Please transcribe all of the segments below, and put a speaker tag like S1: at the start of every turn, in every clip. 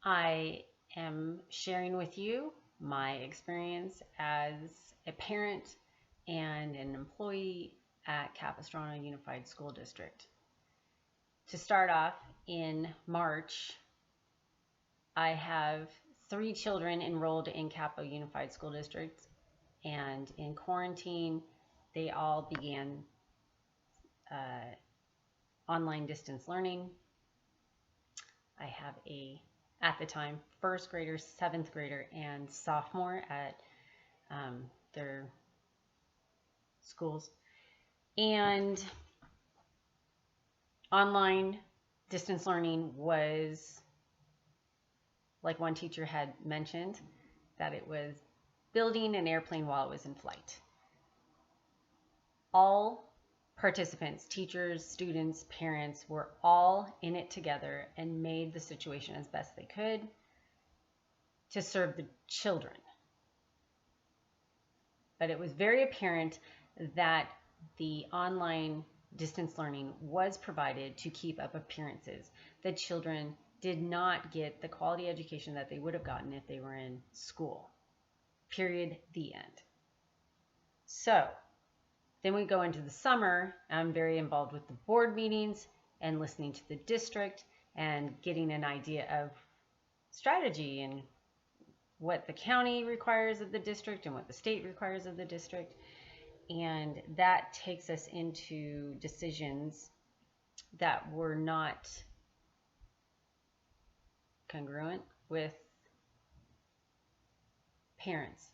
S1: I am sharing with you my experience as a parent and an employee at Capistrano Unified School District. To start off, in March, I have 3 children enrolled in Capo Unified School District, and in quarantine, they all began uh, online distance learning. I have at the time, first grader, seventh grader, and sophomore at their schools. And online distance learning was, like one teacher had mentioned, that it was building an airplane while it was in flight. All participants, teachers, students, parents, were all in it together and made the situation as best they could to serve the children. But it was very apparent that the online distance learning was provided to keep up appearances. The children did not get the quality education that they would have gotten if they were in school. Period. The end. So then we go into the summer. I'm very involved with the board meetings and listening to the district and getting an idea of strategy and what the county requires of the district and what the state requires of the district. And that takes us into decisions that were not congruent with parents.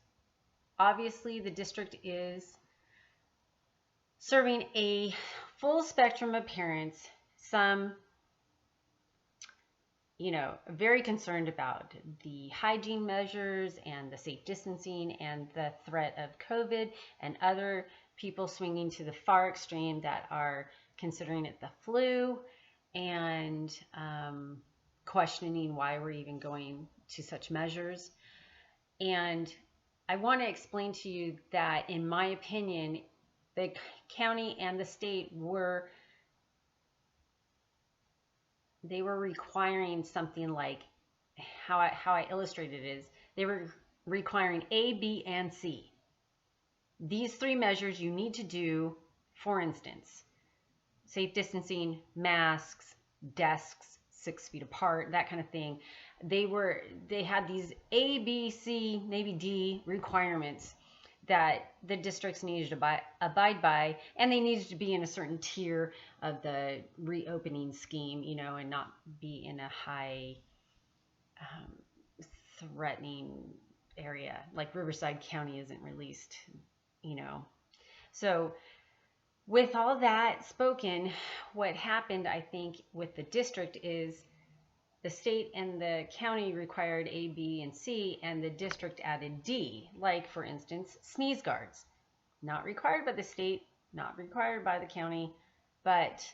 S1: Obviously, the district is serving a full spectrum of parents, some very concerned about the hygiene measures and the safe distancing and the threat of COVID, and other people swinging to the far extreme that are considering it the flu and questioning why we're even going to such measures. And I want to explain to you that, in my opinion, the county and the state were requiring something like, how I illustrated it is, they were requiring A, B, and C. These 3 measures you need to do, for instance, safe distancing, masks, desks 6 feet apart, that kind of thing. They had these A, B, C, maybe D requirements that the districts needed to abide by, and they needed to be in a certain tier of the reopening scheme, and not be in a high threatening area, like Riverside County isn't released, So with all that spoken, what happened, I think, with the district is the state and the county required A, B, and C, and the district added D. Like, for instance, sneeze guards. Not required by the state, not required by the county, but,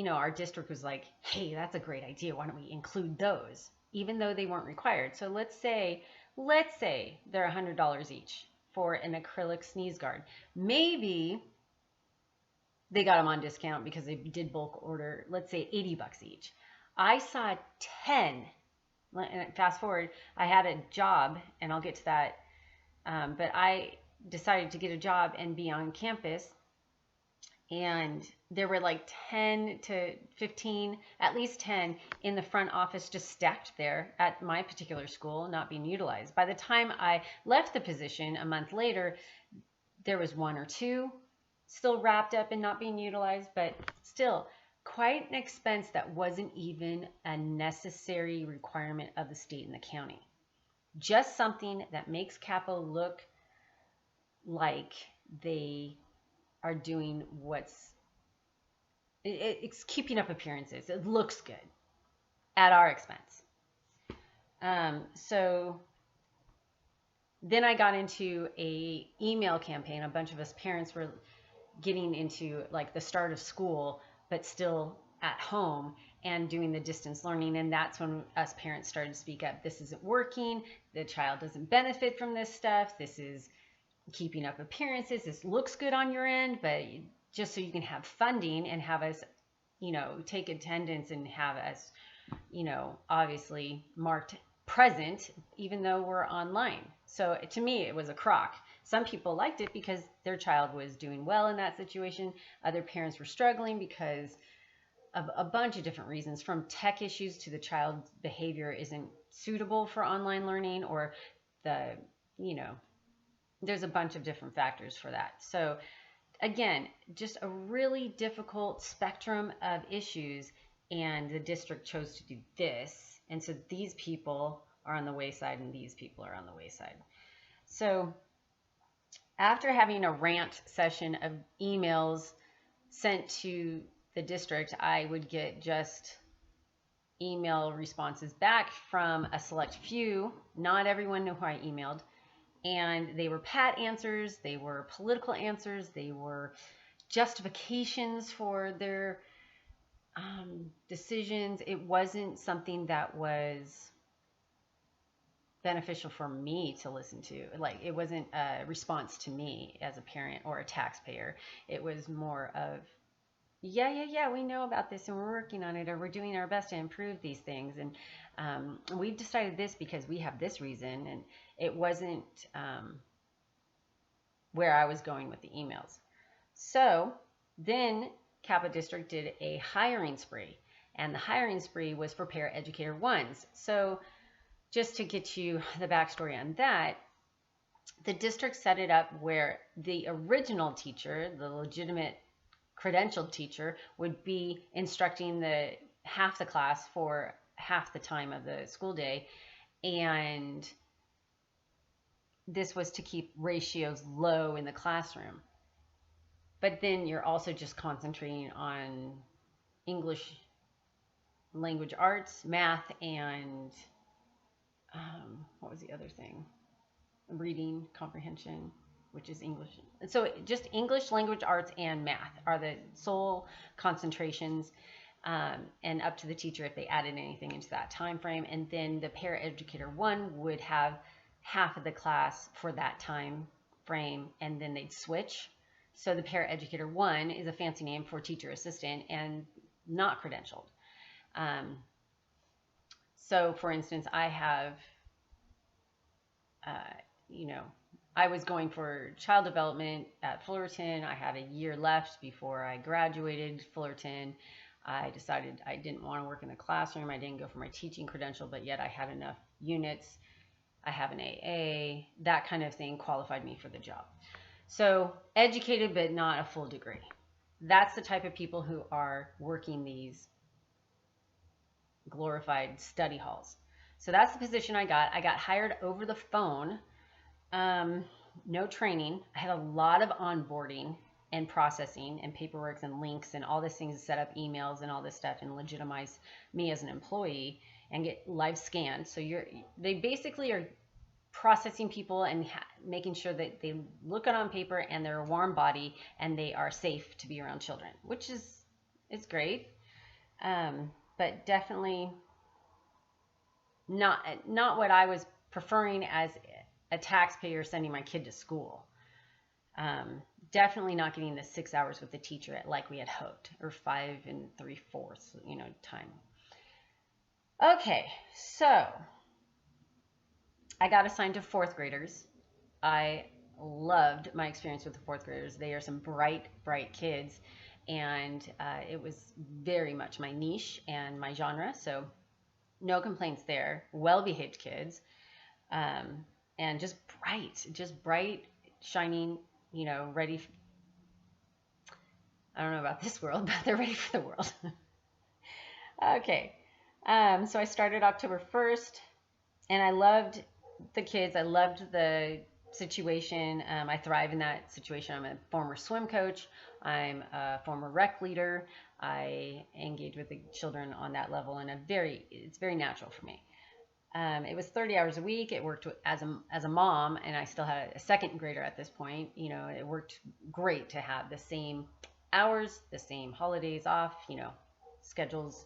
S1: our district was like, hey, that's a great idea. Why don't we include those, even though they weren't required? So let's say they're $100 each for an acrylic sneeze guard. Maybe they got them on discount because they did bulk order, let's say $80 each. I saw 10. Fast forward, I had a job, and I'll get to that, but I decided to get a job and be on campus, and there were like 10 to 15, at least 10 in the front office just stacked there at my particular school, not being utilized. By the time I left the position a month later, there was 1 or 2 still wrapped up and not being utilized, but still quite an expense that wasn't even a necessary requirement of the state and the county. Just something that makes Capo look like they are doing it's keeping up appearances. It looks good at our expense. So then I got into a email campaign. A bunch of us parents were getting into like the start of school, but still at home and doing the distance learning. And that's when us parents started to speak up. This isn't working. The child doesn't benefit from this stuff. This is keeping up appearances. This looks good on your end, but just so you can have funding and have us, take attendance and have us obviously marked present, even though we're online. So to me, it was a crock. Some people liked it because their child was doing well in that situation. Other parents were struggling because of a bunch of different reasons, from tech issues to the child's behavior isn't suitable for online learning, or the, you know, there's a bunch of different factors for that. So again, just a really difficult spectrum of issues, and the district chose to do this. And so these people are on the wayside and these people are on the wayside. So after having a rant session of emails sent to the district, I would get just email responses back from a select few. Not everyone knew who I emailed. And they were pat answers, they were political answers, they were justifications for their decisions. It wasn't something that was beneficial for me to listen to. Like, it wasn't a response to me as a parent or a taxpayer. It was more of, yeah, we know about this and we're working on it, or we're doing our best to improve these things. And we've decided this because we have this reason. And it wasn't where I was going with the emails. So then Kappa District did a hiring spree, and the hiring spree was for paraeducator ones. So just to get you the backstory on that, the district set it up where the original teacher, the legitimate credentialed teacher, would be instructing the half the class for half the time of the school day, and this was to keep ratios low in the classroom. But then you're also just concentrating on English language arts, math, and what was the other thing? Reading comprehension, which is English. So just English language arts and math are the sole concentrations, and up to the teacher if they added anything into that time frame. And then the paraeducator one would have half of the class for that time frame, and then they'd switch. So the paraeducator one is a fancy name for teacher assistant and not credentialed. So for instance, I have, I was going for child development at Fullerton. I had a year left before I graduated Fullerton. I decided I didn't want to work in the classroom. I didn't go for my teaching credential, but yet I had enough units. I have an AA, that kind of thing qualified me for the job. So educated, but not a full degree. That's the type of people who are working these glorified study halls. So that's the position I got. I got hired over the phone. No training. I had a lot of onboarding and processing and paperwork and links and all these things to set up emails and all this stuff and legitimize me as an employee and get live scanned. So they basically are processing people and making sure that they look it on paper and they're a warm body and they are safe to be around children, which is great, but definitely not what I was preferring as a taxpayer sending my kid to school. Definitely not getting the 6 hours with the teacher like we had hoped, or 5 3/4, time. Okay, so I got assigned to fourth graders. I loved my experience with the fourth graders. They are some bright, bright kids, and it was very much my niche and my genre, so no complaints there. Well-behaved kids, and just bright, shining, ready. I don't know about this world, but they're ready for the world. Okay, so I started October 1st, and I loved the kids. I loved the situation. I thrive in that situation. I'm a former swim coach. I'm a former rec leader. I engage with the children on that level, and it's very natural for me. It was 30 hours a week. It worked as a mom, and I still had a second grader at this point. It worked great to have the same hours, the same holidays off, schedules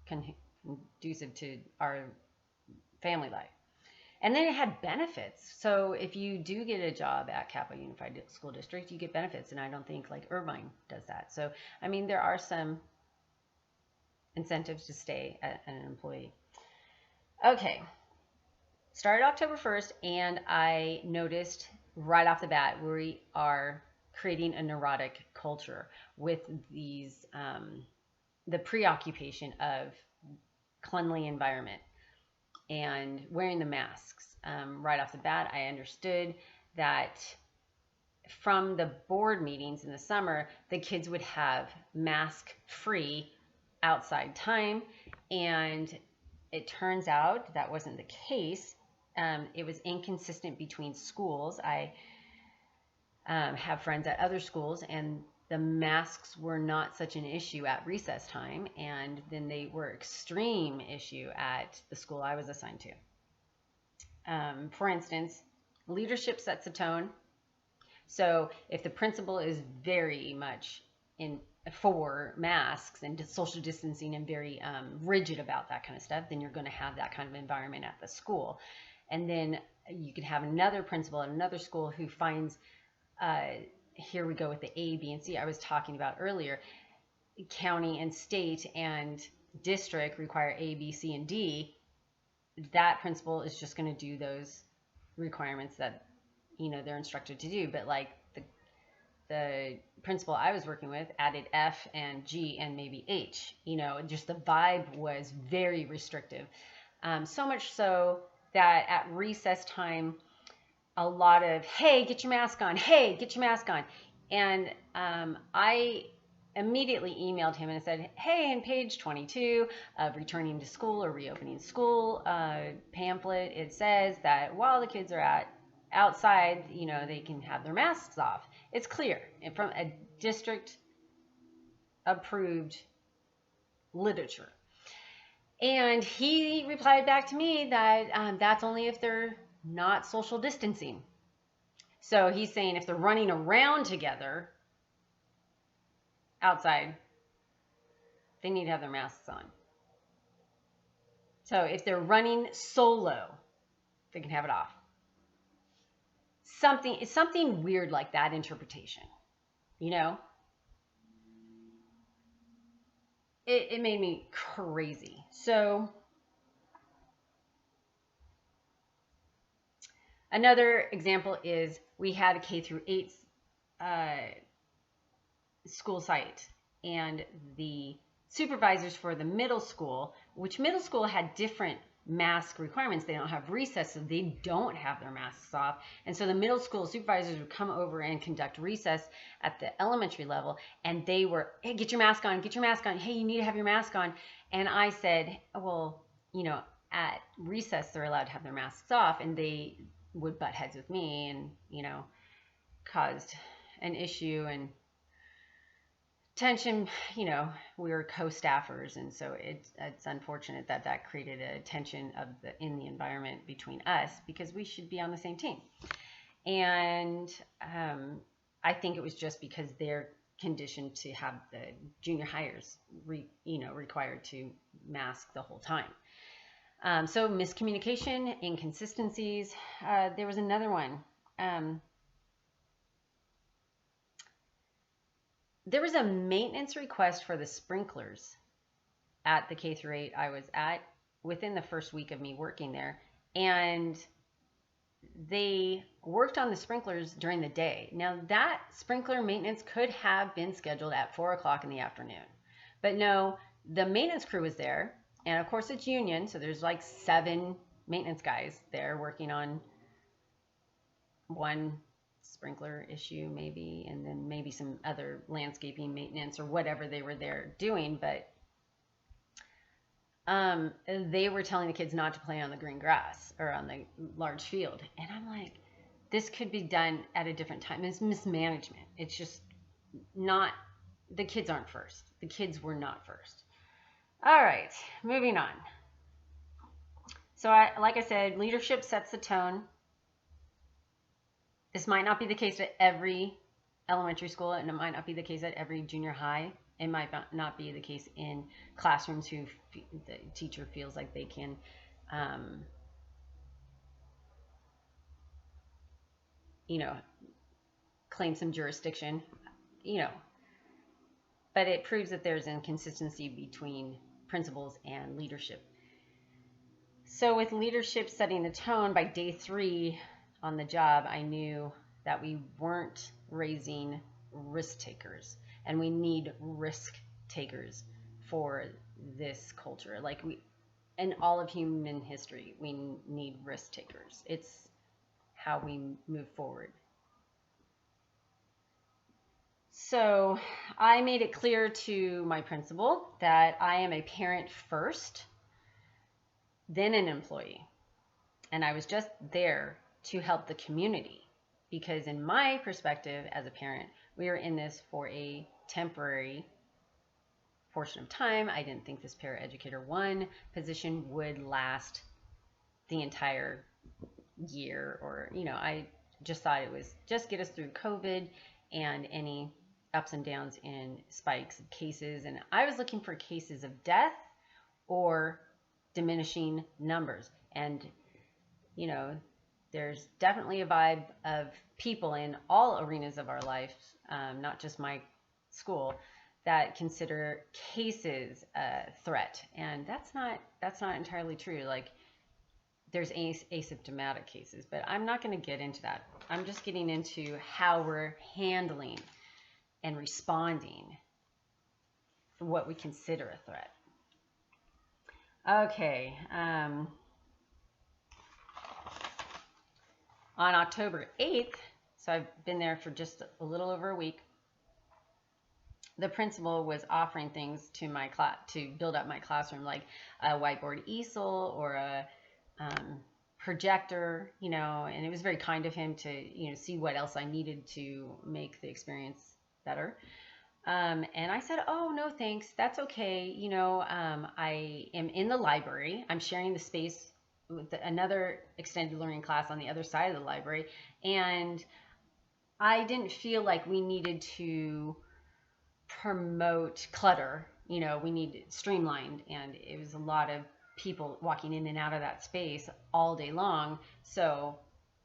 S1: conducive to our family life. And then it had benefits. So if you do get a job at Kappa Unified School District, you get benefits. And I don't think like Irvine does that. So, I mean, there are some incentives to stay an employee. Okay, started October 1st, and I noticed right off the bat we are creating a neurotic culture with these the preoccupation of cleanly environment and wearing the masks. Right off the bat, I understood that from the board meetings in the summer, the kids would have mask free outside time. And it turns out that wasn't the case. It was inconsistent between schools. I have friends at other schools, and the masks were not such an issue at recess time. And then they were extreme issue at the school I was assigned to. For instance, leadership sets a tone. So if the principal is very much in for masks and social distancing and very rigid about that kind of stuff, then you're going to have that kind of environment at the school. And then you could have another principal at another school who finds, here we go with the A, B, and C I was talking about earlier. County and state and district require A, B, C, and D. That principal is just going to do those requirements that they're instructed to do. But like the principal I was working with added F and G and maybe H. Just the vibe was very restrictive. So much so that at recess time, a lot of, hey, get your mask on. Hey, get your mask on. And I immediately emailed him and said, hey, in page 22 of Returning to School or Reopening School pamphlet, it says that while the kids are outside, they can have their masks off. It's clear from a district approved literature. And he replied back to me that that's only if they're not social distancing. So he's saying if they're running around together outside, they need to have their masks on. So if they're running solo, they can have it off. Something weird like that interpretation, It made me crazy. So another example is we had a K-8 school site, and the supervisors for the middle school, which middle school had different mask requirements. They don't have recess, so they don't have their masks off. And so the middle school supervisors would come over and conduct recess at the elementary level, and they were, hey, get your mask on, get your mask on. Hey, you need to have your mask on. And I said, well, at recess, they're allowed to have their masks off, and they would butt heads with me and, caused an issue and tension. We were co-staffers, and so it's unfortunate that created a tension in the environment between us, because we should be on the same team. And I think it was just because they're conditioned to have the junior hires required to mask the whole time. So miscommunication, inconsistencies. There was another one. There was a maintenance request for the sprinklers at the K-8 I was at within the first week of me working there. And they worked on the sprinklers during the day. Now, that sprinkler maintenance could have been scheduled at 4 o'clock in the afternoon. But no, the maintenance crew was there. And of course, it's union, so there's like 7 maintenance guys there working on one sprinkler issue maybe, and then maybe some other landscaping maintenance or whatever they were there doing. But they were telling the kids not to play on the green grass or on the large field. And I'm like, this could be done at a different time. It's mismanagement. It's just not, the kids aren't first. The kids were not first. All right, moving on. So like I said, leadership sets the tone. This might not be the case at every elementary school, and it might not be the case at every junior high. It might not be the case in classrooms who the teacher feels like they can claim some jurisdiction, but it proves that there's inconsistency between principals and leadership. So with leadership setting the tone, by day 3 on the job, I knew that we weren't raising risk takers, and we need risk takers for this culture. Like, we, in all of human history, we need risk takers. It's how we move forward. So I made it clear to my principal that I am a parent first, then an employee. And I was just there to help the community, because in my perspective as a parent, we are in this for a temporary portion of time. I didn't think this paraeducator 1 position would last the entire year, or, I just thought it was just get us through COVID and any ups and downs in spikes of cases. And I was looking for cases of death or diminishing numbers. And, there's definitely a vibe of people in all arenas of our life, not just my school, that consider cases a threat. And that's not entirely true. Like, there's asymptomatic cases, but I'm not going to get into that. I'm just getting into how we're handling and responding for what we consider a threat. Okay. On October 8th, so I've been there for just a little over a week, the principal was offering things to my class to build up my classroom, like a whiteboard easel or a projector, and it was very kind of him to, see what else I needed to make the experience better. And I said, oh, no, thanks. That's okay. I am in the library. I'm sharing the space with another extended learning class on the other side of the library. And I didn't feel like we needed to promote clutter. We need it streamlined. And it was a lot of people walking in and out of that space all day long. So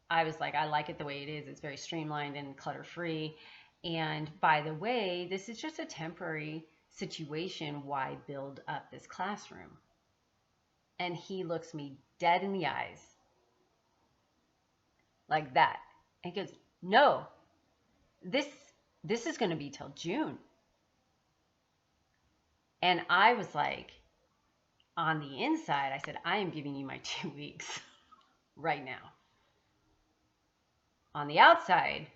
S1: I was like, I like it the way it is. It's very streamlined and clutter free. And by the way, this is just a temporary situation. Why build up this classroom? And he looks me dead in the eyes like that. And he goes, no, this is going to be till June. And I was like, on the inside, I said, I am giving you my 2 weeks right now. On the outside,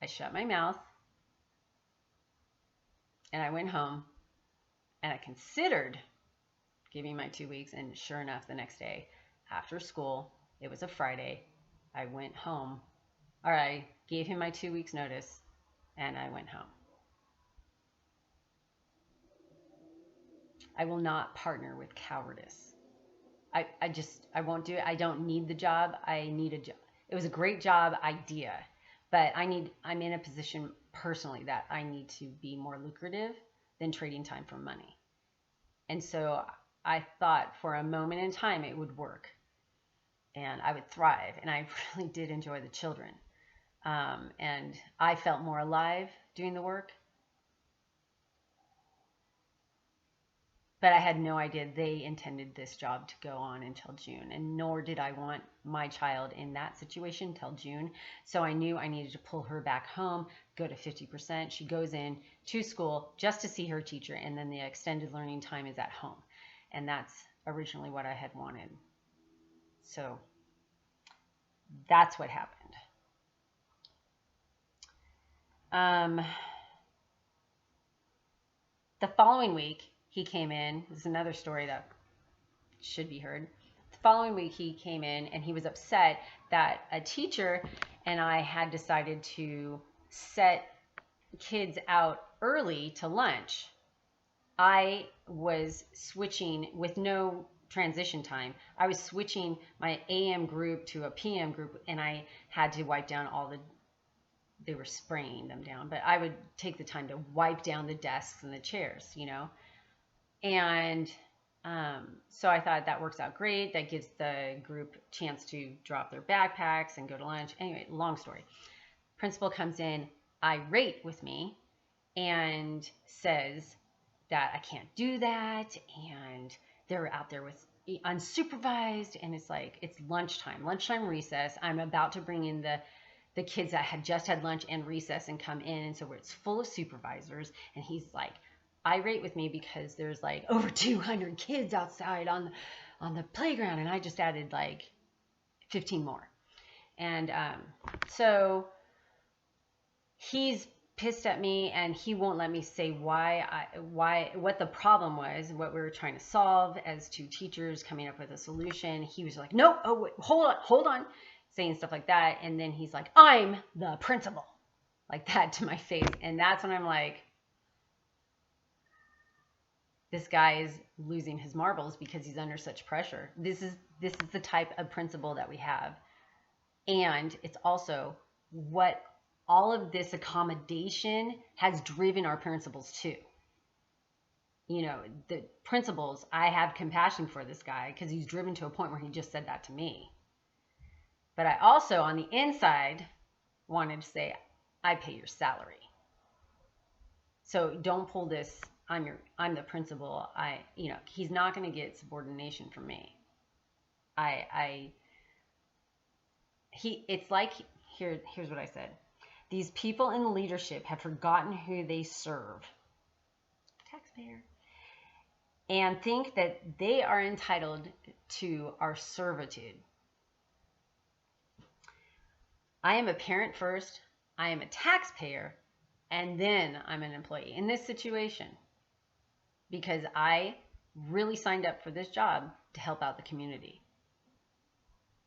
S1: I shut my mouth and I went home and I considered giving my 2 weeks. And sure enough, the next day after school, it was a Friday, I went home, or I gave him my 2 weeks notice and I went home. I will not partner with cowardice. I won't do it. I don't need the job. I need a job. It was a great job idea, but I'm in a position personally that I need to be more lucrative than trading time for money. And so I thought for a moment in time it would work and I would thrive. And I really did enjoy the children. And I felt more alive doing the work. But I had no idea they intended this job to go on until June, and nor did I want my child in that situation until June. So I knew I needed to pull her back home, go to 50%. She goes in to school just to see her teacher, and then the extended learning time is at home. And that's originally what I had wanted. So that's what happened. The following week, he came in. This is another story that should be heard. The following week, he came in and he was upset that a teacher and I had decided to set kids out early to lunch. I was switching with no transition time. I was switching my AM group to a PM group, and I had to wipe down they were spraying them down, but I would take the time to wipe down the desks and the chairs, And so I thought that works out great. That gives the group a chance to drop their backpacks and go to lunch. Anyway, long story. Principal comes in irate with me and says, that I can't do that, and they're out there with unsupervised, and it's like it's lunchtime recess. I'm about to bring in the kids that had just had lunch and recess and come in, and so it's full of supervisors, and he's like irate with me because there's like over 200 kids outside on the playground, and I just added like 15 more. And so he's pissed at me, and he won't let me say what the problem was, what we were trying to solve as two teachers coming up with a solution. He was like, nope, oh wait, hold on, saying stuff like that. And then he's like, I'm the principal, like that to my face. And that's when I'm like, this guy is losing his marbles because he's under such pressure. This is the type of principal that we have. And it's also what all of this accommodation has driven our principals to. You know, the principals, I have compassion for this guy because he's driven to a point where he just said that to me. But I also, on the inside, wanted to say, I pay your salary. So don't pull this, I'm the principal. He's not going to get subordination from me. It's like, here's what I said. These people in leadership have forgotten who they serve, taxpayer, and think that they are entitled to our servitude. I am a parent first, I am a taxpayer, and then I'm an employee in this situation because I really signed up for this job to help out the community.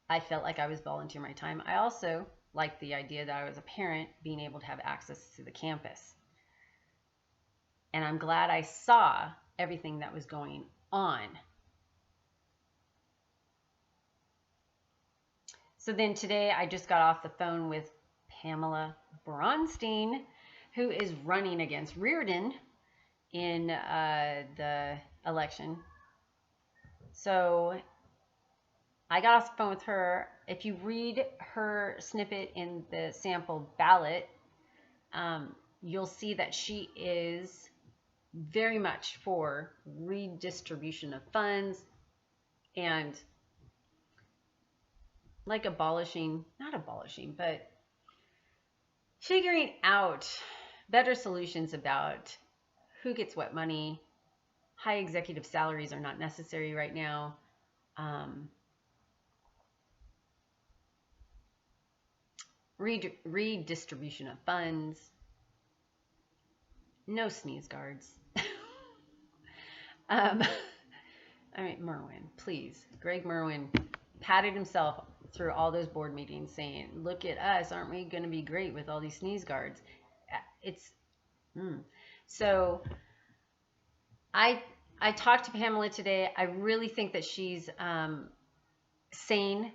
S1: I felt like I was volunteering my time. I also liked the idea that I was a parent being able to have access to the campus. And I'm glad I saw everything that was going on. So then today I just got off the phone with Pamela Bronstein, who is running against Reardon in the election. So I got off the phone with her. If you read her snippet in the sample ballot, you'll see that she is very much for redistribution of funds and like not abolishing, but figuring out better solutions about who gets what money. High executive salaries are not necessary right now. Redistribution of funds. No sneeze guards. Merwin, please. Greg Merwin patted himself through all those board meetings saying, look at us, aren't we going to be great with all these sneeze guards? So I talked to Pamela today. I really think that she's sane,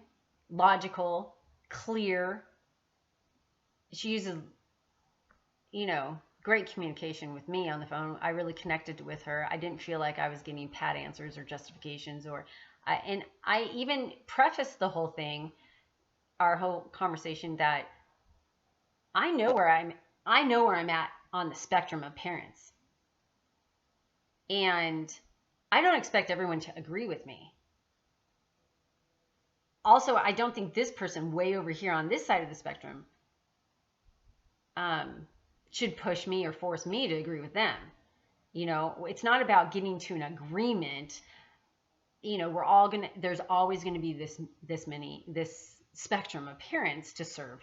S1: logical, clear. She uses, great communication with me on the phone. I really connected with her. I didn't feel like I was getting pat answers or justifications, and I even prefaced the whole thing, our whole conversation, that I know where I'm at on the spectrum of parents. And I don't expect everyone to agree with me. Also, I don't think this person way over here on this side of the spectrum should push me or force me to agree with them. It's not about getting to an agreement. There's always going to be this spectrum of parents to serve.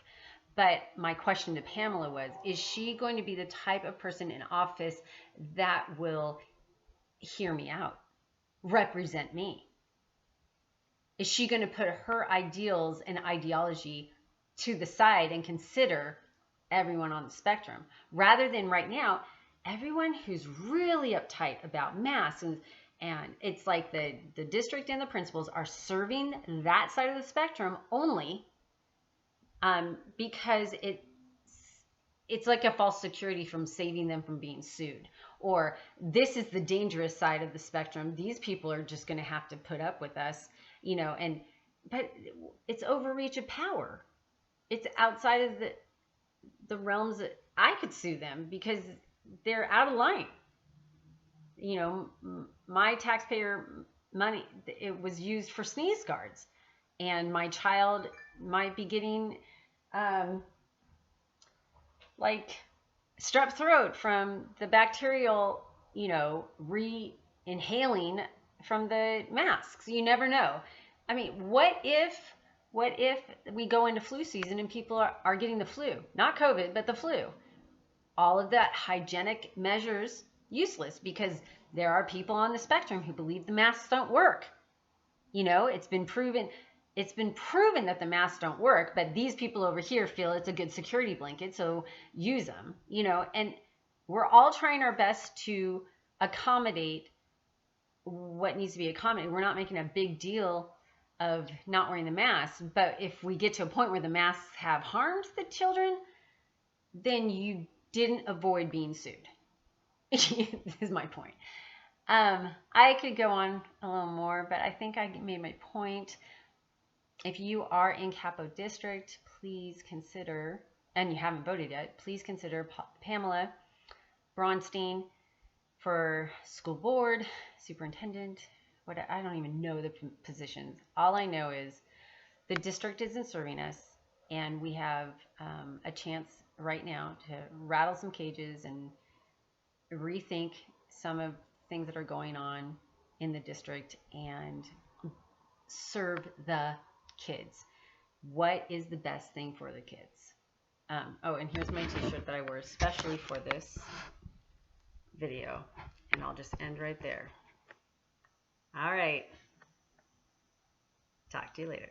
S1: But my question to Pamela was, is she going to be the type of person in office that will hear me out, represent me? Is she going to put her ideals and ideology to the side and consider everyone on the spectrum, rather than right now, everyone who's really uptight about masks and it's like the district and the principals are serving that side of the spectrum only because it's like a false security from saving them from being sued, or this is the dangerous side of the spectrum. These people are just going to have to put up with us, but it's overreach of power. It's outside of the realms that I could sue them because they're out of line. you know, my taxpayer money, it was used for sneeze guards, and my child might be getting um, like strep throat from the bacterial, re-inhaling from the masks. You never know. I mean, what if we go into flu season and people are getting the flu, not COVID, but the flu? All of that hygienic measures useless because there are people on the spectrum who believe the masks don't work. It's been proven that the masks don't work, but these people over here feel it's a good security blanket, so use them, and we're all trying our best to accommodate what needs to be accommodated. We're not making a big deal of not wearing the mask, but if we get to a point where the masks have harmed the children, then you didn't avoid being sued. Is my point. I could go on a little more, but I think I made my point. If you are in Capo District, please consider, and you haven't voted yet, please consider Pamela Braunstein for school board, superintendent. I don't even know the positions. All I know is the district isn't serving us, and we have a chance right now to rattle some cages and rethink some of things that are going on in the district and serve the kids. What is the best thing for the kids? And here's my t-shirt that I wore especially for this video, and I'll just end right there. All right, talk to you later.